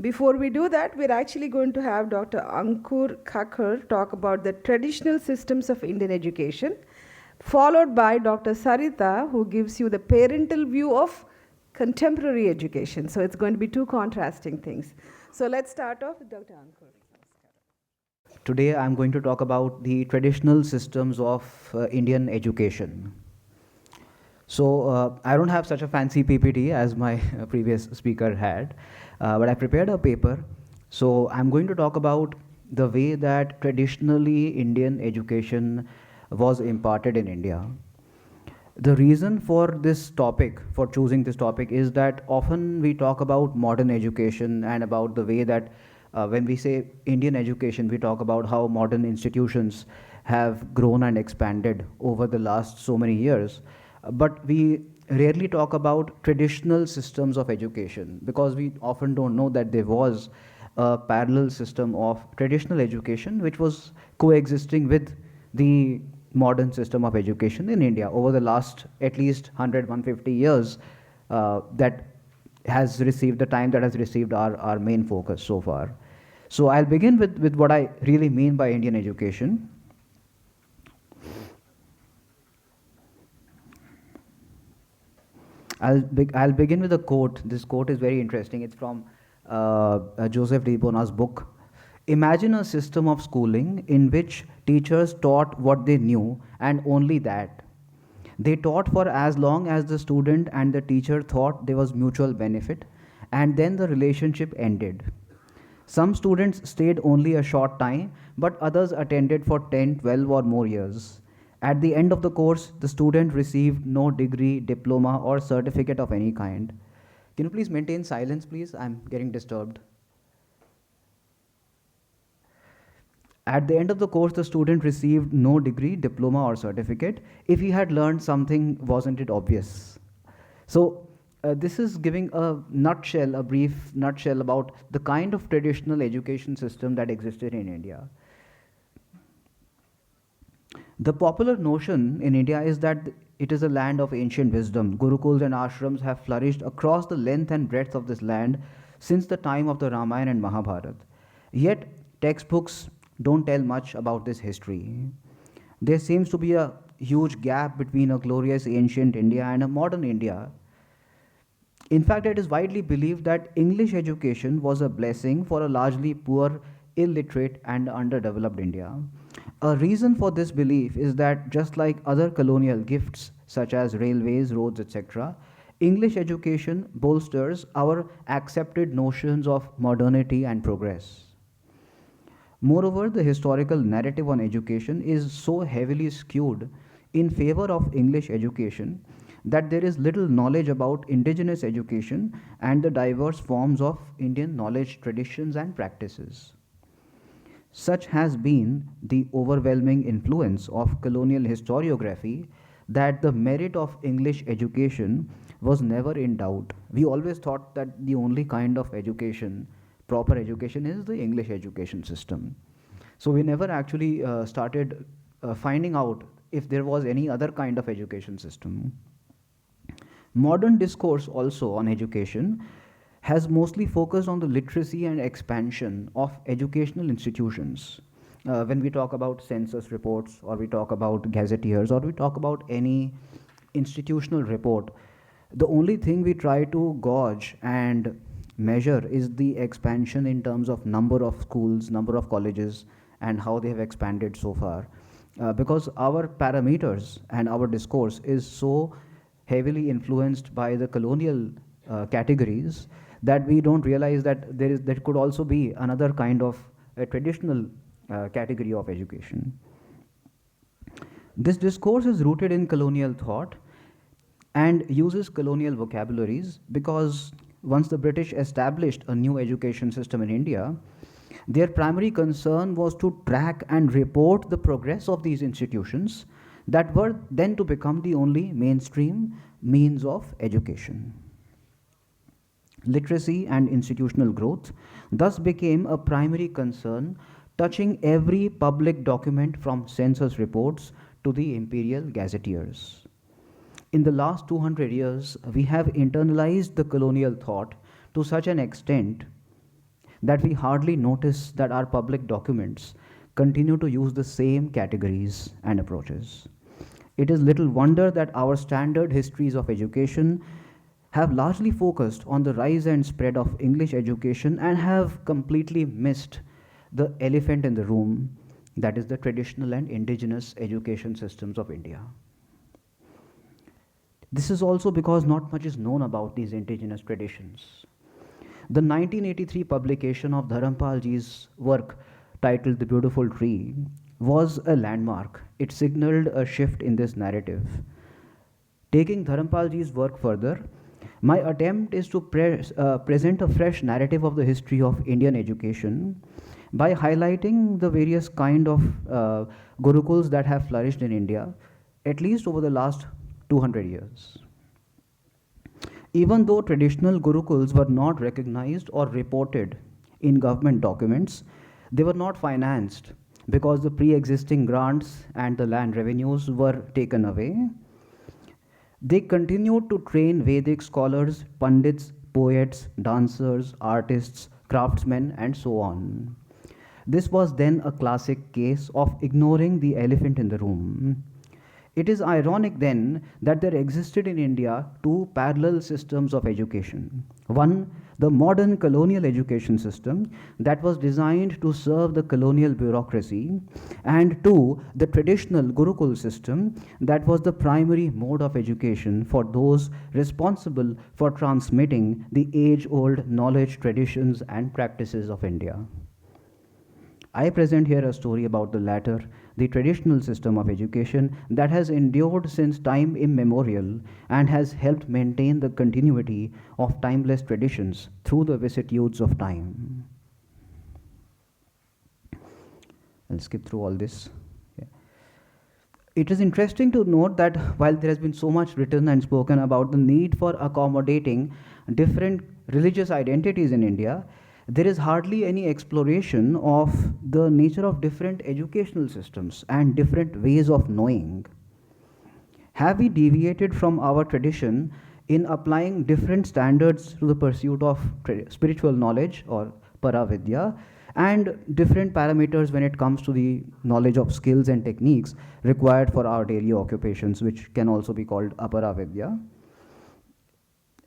Before we do that, we're actually going to have Dr. Ankur Kakkar talk about the traditional systems of Indian education, followed by Dr. Sarita, who gives you the parental view of contemporary education. So it's going to be two contrasting things. So let's start off with Dr. Ankur. Today I'm going to talk about the traditional systems of Indian education. So I don't have such a fancy PPT as my previous speaker had, but I prepared a paper. So I'm going to talk about the way that traditionally Indian education was imparted in India. The reason for this topic, for choosing this topic, is that often we talk about modern education and about the way that when we say Indian education, we talk about how modern institutions have grown and expanded over the last so many years. But we rarely talk about traditional systems of education because we often don't know that there was a parallel system of traditional education which was coexisting with the modern system of education in India over the last at least 100, 150 years that has received the time that has received our main focus so far. So I'll begin with what I really mean by Indian education. I'll begin with a quote. This quote is very interesting. It's from Joseph de Bona's book. Imagine a system of schooling in which teachers taught what they knew and only that. They taught for as long as the student and the teacher thought there was mutual benefit, and then the relationship ended. Some students stayed only a short time, but others attended for 10, 12, or more years. At the end of the course, the student received no degree, diploma, or certificate of any kind. Can you please maintain silence, please? I'm getting disturbed. At the end of the course, the student received no degree, diploma, or certificate. If he had learned something, wasn't it obvious? So, this is giving a nutshell, a brief nutshell about the kind of traditional education system that existed in India. The popular notion in India is that it is a land of ancient wisdom. Gurukuls and ashrams have flourished across the length and breadth of this land since the time of the Ramayana and Mahabharata. Yet, textbooks don't tell much about this history. There seems to be a huge gap between a glorious ancient India and a modern India. In fact, it is widely believed that English education was a blessing for a largely poor, illiterate, and underdeveloped India. A reason for this belief is that just like other colonial gifts, such as railways, roads, etc., English education bolsters our accepted notions of modernity and progress. Moreover, the historical narrative on education is so heavily skewed in favor of English education that there is little knowledge about indigenous education and the diverse forms of Indian knowledge, traditions, and practices. Such has been the overwhelming influence of colonial historiography that the merit of English education was never in doubt. We always thought that the only kind of education, proper education, is the English education system. So we never actually started finding out if there was any other kind of education system. Modern discourse also on education has mostly focused on the literacy and expansion of educational institutions. When we talk about census reports, or we talk about gazetteers, or we talk about any institutional report, the only thing we try to gauge and measure is the expansion in terms of number of schools, number of colleges, and how they have expanded so far. Because our parameters and our discourse is so heavily influenced by the colonial categories that we don't realize that there could also be another kind of a traditional category of education. This discourse is rooted in colonial thought and uses colonial vocabularies because once the British established a new education system in India, their primary concern was to track and report the progress of these institutions that were then to become the only mainstream means of education. Literacy and institutional growth thus became a primary concern, touching every public document from census reports to the imperial gazetteers. In the last 200 years, we have internalized the colonial thought to such an extent that we hardly notice that our public documents continue to use the same categories and approaches. It is little wonder that our standard histories of education have largely focused on the rise and spread of English education and have completely missed the elephant in the room, that is the traditional and indigenous education systems of India. This is also because not much is known about these indigenous traditions. The 1983 publication of Dharampalji's work titled The Beautiful Tree was a landmark. It signaled a shift in this narrative. Taking Dharampalji's work further, my attempt is to present a fresh narrative of the history of Indian education by highlighting the various kind of gurukuls that have flourished in India, at least over the last 200 years. Even though traditional gurukuls were not recognized or reported in government documents, they were not financed because the pre-existing grants and the land revenues were taken away. They continued to train Vedic scholars, pandits, poets, dancers, artists, craftsmen, and so on. This was then a classic case of ignoring the elephant in the room. It is ironic then that there existed in India two parallel systems of education. One, the modern colonial education system that was designed to serve the colonial bureaucracy, and two, the traditional Gurukul system that was the primary mode of education for those responsible for transmitting the age-old knowledge, traditions, and practices of India. I present here a story about the latter, the traditional system of education that has endured since time immemorial and has helped maintain the continuity of timeless traditions through the vicissitudes of time. I'll skip through all this. Yeah. It is interesting to note that while there has been so much written and spoken about the need for accommodating different religious identities in India, there is hardly any exploration of the nature of different educational systems and different ways of knowing. Have we deviated from our tradition in applying different standards to the pursuit of spiritual knowledge or paravidya, and different parameters when it comes to the knowledge of skills and techniques required for our daily occupations, which can also be called aparavidya?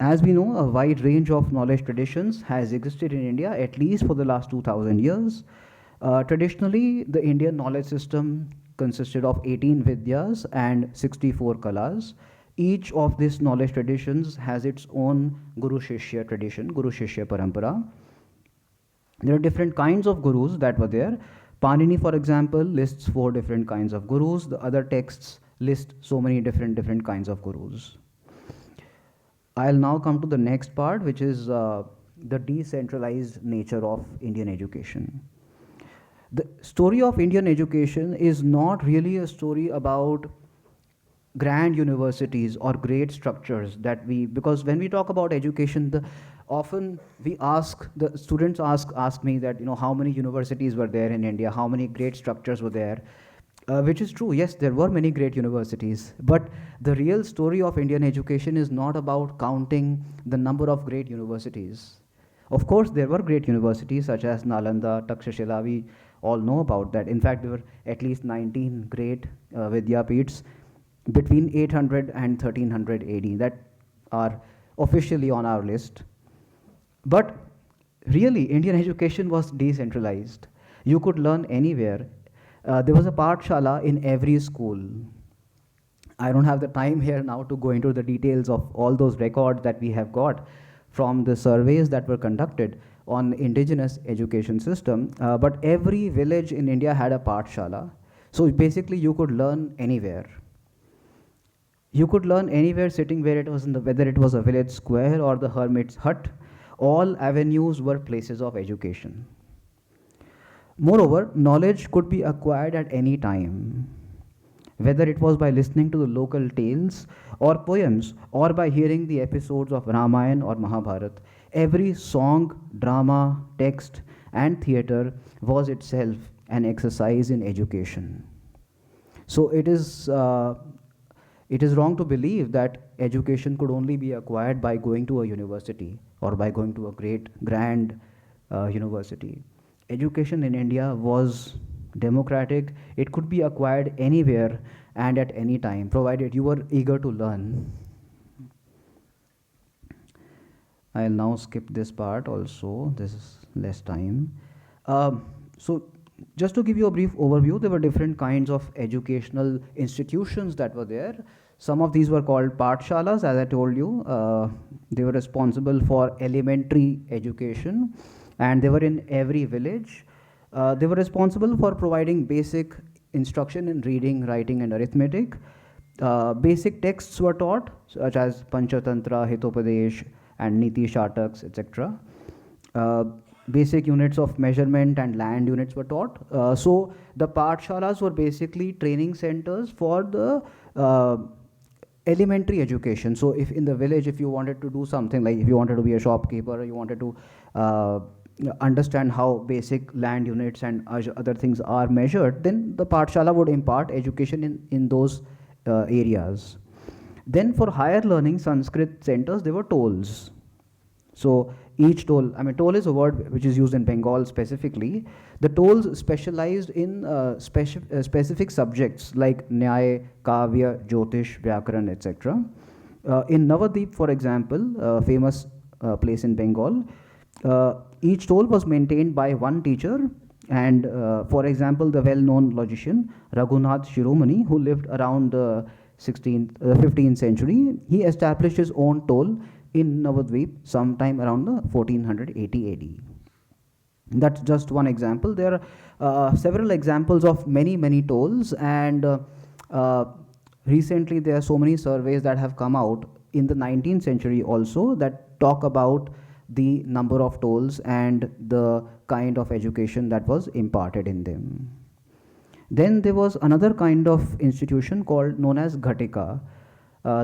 As we know, a wide range of knowledge traditions has existed in India at least for the last 2000 years. Traditionally, the Indian knowledge system consisted of 18 vidyas and 64 kalas. Each of these knowledge traditions has its own Guru-Shishya tradition, Guru-Shishya Parampara. There are different kinds of gurus that were there. Panini, for example, lists 4 different kinds of gurus. The other texts list so many different kinds of gurus. I'll now come to the next part, which is the decentralized nature of Indian education. The story of Indian education is not really a story about grand universities or great structures because when we talk about education, often the students ask me that, how many universities were there in India, how many great structures were there. Which is true, yes, there were many great universities, but the real story of Indian education is not about counting the number of great universities. Of course, there were great universities such as Nalanda, Takshashila, we all know about that. In fact, there were at least 19 great Vidyapeeths between 800 and 1300 AD that are officially on our list. But really, Indian education was decentralized. You could learn anywhere. There was a Paathshala in every school. I don't have the time here now to go into the details of all those records that we have got from the surveys that were conducted on indigenous education system, but every village in India had a Paathshala. So basically you could learn anywhere. You could learn anywhere sitting where it was whether it was a village square or the hermit's hut. All avenues were places of education. Moreover, knowledge could be acquired at any time, whether it was by listening to the local tales or poems or by hearing the episodes of Ramayana or Mahabharata. Every song, drama, text, and theatre was itself an exercise in education. So it is wrong to believe that education could only be acquired by going to a university or by going to a great, grand university. Education in India was democratic, it could be acquired anywhere and at any time, provided you were eager to learn. I'll now skip this part also, this is less time. So, just to give you a brief overview, there were different kinds of educational institutions that were there. Some of these were called Paathshalas, as I told you. They were responsible for elementary education, and they were in every village. They were responsible for providing basic instruction in reading, writing, and arithmetic. Basic texts were taught, such as Panchatantra, Hitopadesh, and Niti Shataks, etc. Basic units of measurement and land units were taught. So the Paathshalas were basically training centers for the elementary education. So if in the village, if you wanted to do something, like if you wanted to be a shopkeeper, or you wanted to understand how basic land units and other things are measured, then the Paathshala would impart education in those areas. Then for higher learning Sanskrit centers, there were Tols. So each toll, I mean, toll is a word which is used in Bengal specifically. The tolls specialized in specific subjects like Nyaya, Kavya, Jyotish, Vyakaran, etc. In Navadvip, for example, a famous place in Bengal, each toll was maintained by one teacher. And for example, the well-known logician Raghunath Shiromani, who lived around the 15th century, he established his own toll in Navadvip sometime around the 1480 AD. That's just one example. There are several examples of many tolls, and recently there are so many surveys that have come out in the 19th century also that talk about the number of tolls and the kind of education that was imparted in them. Then there was another kind of institution known as Ghatika.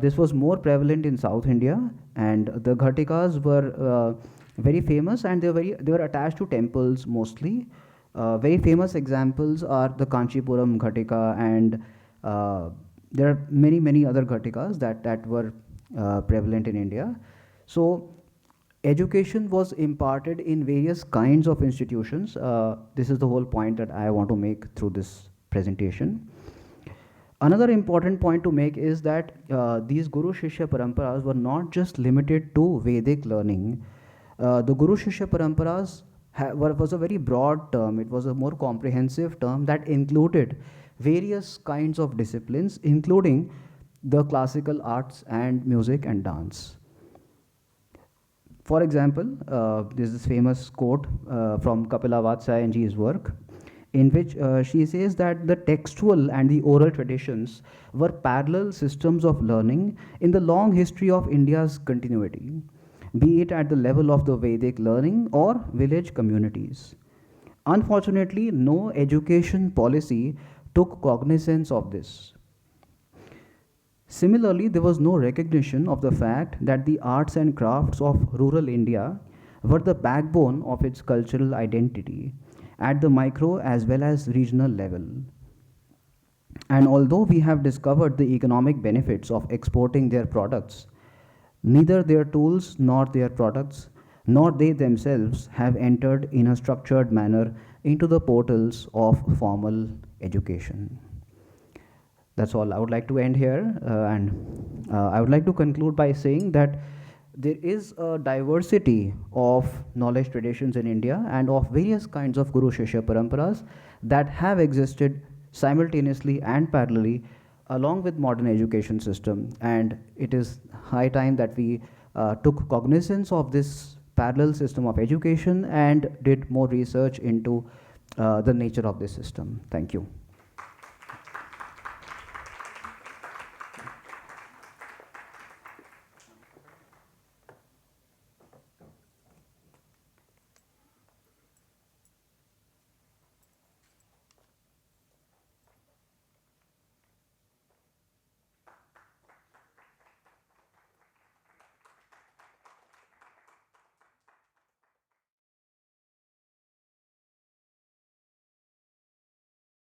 This was more prevalent in South India, and the Ghatikas were very famous, and they were attached to temples mostly. Very famous examples are the Kanchipuram Ghatika, and there are many other Ghatikas that were prevalent in India. So education was imparted in various kinds of institutions. This is the whole point that I want to make through this presentation. Another important point to make is that these Guru-Shishya Paramparas were not just limited to Vedic learning. The Guru-Shishya Paramparas was a very broad term. It was a more comprehensive term that included various kinds of disciplines, including the classical arts and music and dance. For example, there's this famous quote from Kapila Vatsyayanji's work, in which she says that the textual and the oral traditions were parallel systems of learning in the long history of India's continuity, be it at the level of the Vedic learning or village communities. Unfortunately, no education policy took cognizance of this. Similarly, there was no recognition of the fact that the arts and crafts of rural India were the backbone of its cultural identity at the micro as well as regional level. And although we have discovered the economic benefits of exporting their products, neither their tools nor their products nor they themselves have entered in a structured manner into the portals of formal education. That's all. I would like to end here, and I would like to conclude by saying that there is a diversity of knowledge traditions in India and of various kinds of Guru-Shishya Paramparas that have existed simultaneously and parallelly along with modern education system, and it is high time that we took cognizance of this parallel system of education and did more research into the nature of this system. Thank you.